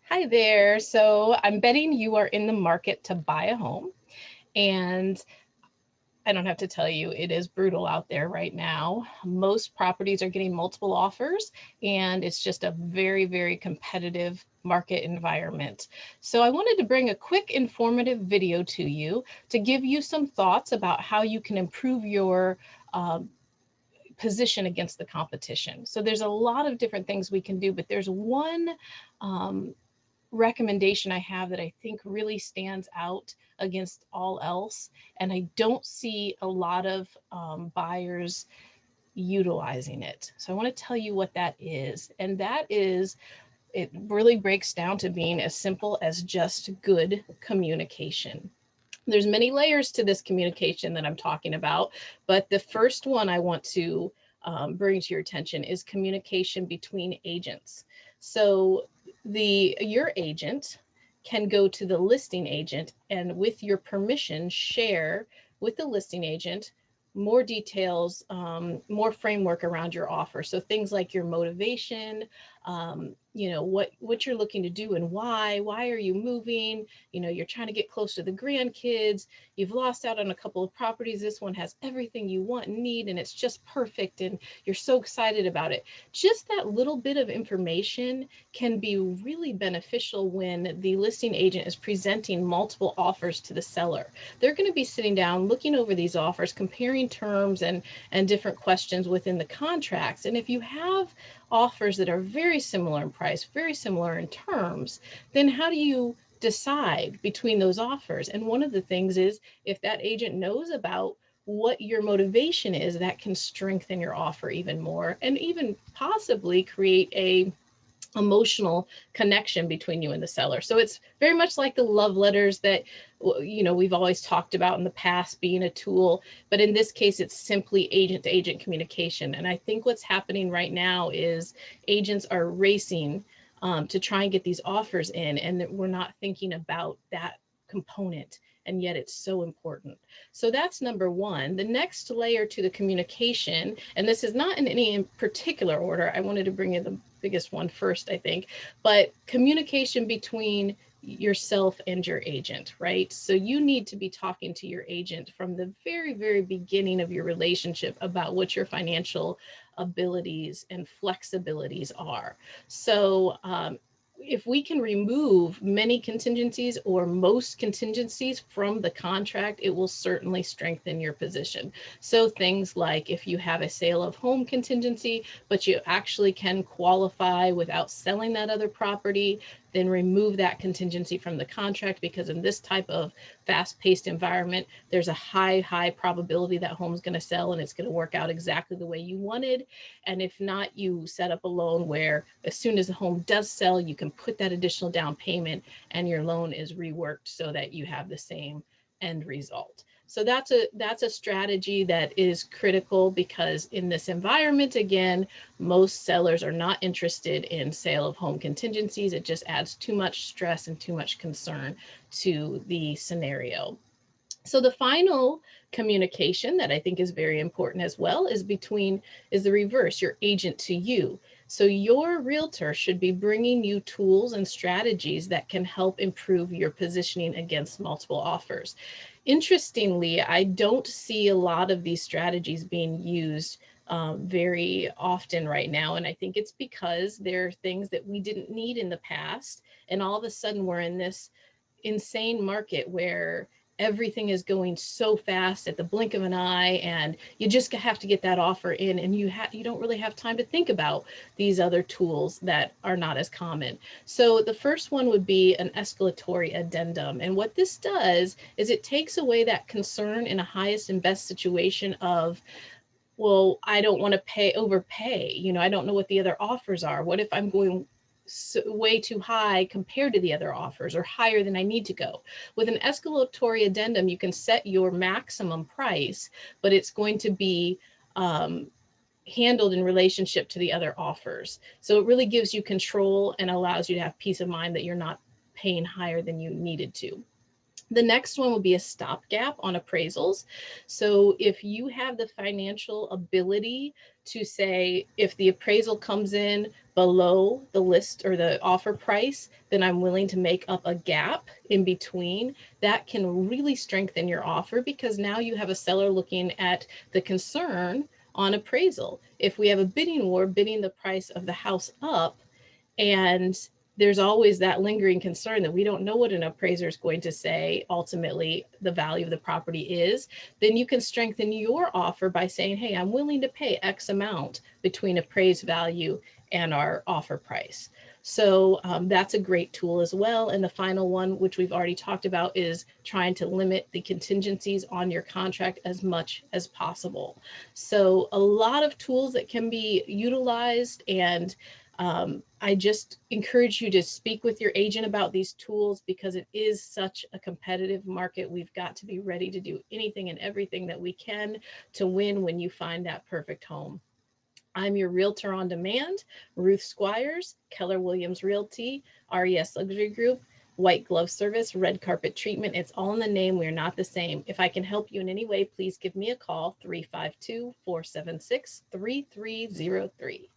Hi there. So I'm betting you are in the market to buy a home. And I don't have to tell you, it is brutal out there right now. Most properties are getting multiple offers, and it's just a very, very competitive market environment. So I wanted to bring a quick informative video to you to give you some thoughts about how you can improve your position against the competition. So there's a lot of different things we can do, but there's one recommendation I have that I think really stands out against all else. And I don't see a lot of buyers utilizing it. So I want to tell you what that is. And that is, it really breaks down to being as simple as just good communication. There's many layers to this communication that I'm talking about, but the first one I want to bring to your attention is communication between agents. So your agent can go to the listing agent and, with your permission, share with the listing agent more details, more framework around your offer. So things like your motivation, what you're looking to do and why are you moving, you're trying to get close to the grandkids, you've lost out on a couple of properties, this one has everything you want and need and it's just perfect and you're so excited about it. Just that little bit of information can be really beneficial when the listing agent is presenting multiple offers to the seller. They're going to be sitting down looking over these offers, comparing terms and different questions within the contracts. And if you have offers that are very similar in price, very similar in terms, then how do you decide between those offers? And one of the things is, if that agent knows about what your motivation is, that can strengthen your offer even more and even possibly create a emotional connection between you and the seller. So it's very much like the love letters that we've always talked about in the past being a tool, but in this case it's simply agent to agent communication. And I think what's happening right now is agents are racing to try and get these offers in, and that we're not thinking about that component, and yet it's so important. So that's number one. The next layer to the communication, and this is not in any particular order, I wanted to bring in the biggest one first, I think, but communication between yourself and your agent, right? So you need to be talking to your agent from the very, very beginning of your relationship about what your financial abilities and flexibilities are. So if we can remove many contingencies or most contingencies from the contract, it will certainly strengthen your position. So things like, if you have a sale of home contingency, but you actually can qualify without selling that other property, then remove that contingency from the contract, because in this type of fast-paced environment, there's a high probability that home's going to sell and it's going to work out exactly the way you wanted. And if not, you set up a loan where as soon as the home does sell, you can put that additional down payment and your loan is reworked so that you have the same end result. So that's a strategy that is critical, because in this environment, again, most sellers are not interested in sale of home contingencies. It just adds too much stress and too much concern to the scenario. So the final communication that I think is very important as well is the reverse, your agent to you. So your realtor should be bringing you tools and strategies that can help improve your positioning against multiple offers. Interestingly, I don't see a lot of these strategies being used very often right now. And I think it's because there are things that we didn't need in the past. And all of a sudden we're in this insane market where everything is going so fast at the blink of an eye, and you just have to get that offer in, and you don't really have time to think about these other tools that are not as common. So the first one would be an escalatory addendum, and what this does is it takes away that concern in a highest and best situation of, well, I don't want to overpay. I don't know what the other offers are. What if I'm going way too high compared to the other offers, or higher than I need to go? With an escalatory addendum, you can set your maximum price, but it's going to be handled in relationship to the other offers. So it really gives you control and allows you to have peace of mind that you're not paying higher than you needed to. The next one will be a stopgap on appraisals. So if you have the financial ability to say, if the appraisal comes in below the list or the offer price, then I'm willing to make up a gap in between. That can really strengthen your offer, because now you have a seller looking at the concern on appraisal. If we have a bidding war bidding the price of the house up, and there's always that lingering concern that we don't know what an appraiser is going to say ultimately the value of the property is, then you can strengthen your offer by saying, hey, I'm willing to pay X amount between appraised value and our offer price. So that's a great tool as well. And the final one, which we've already talked about, is trying to limit the contingencies on your contract as much as possible. So a lot of tools that can be utilized, and I just encourage you to speak with your agent about these tools, because it is such a competitive market. We've got to be ready to do anything and everything that we can to win when you find that perfect home. I'm your Realtor on Demand, Ruth Squires, Keller Williams Realty, RES Luxury Group, white glove service, red carpet treatment. It's all in the name. We're not the same. If I can help you in any way, please give me a call, 352-476-3303.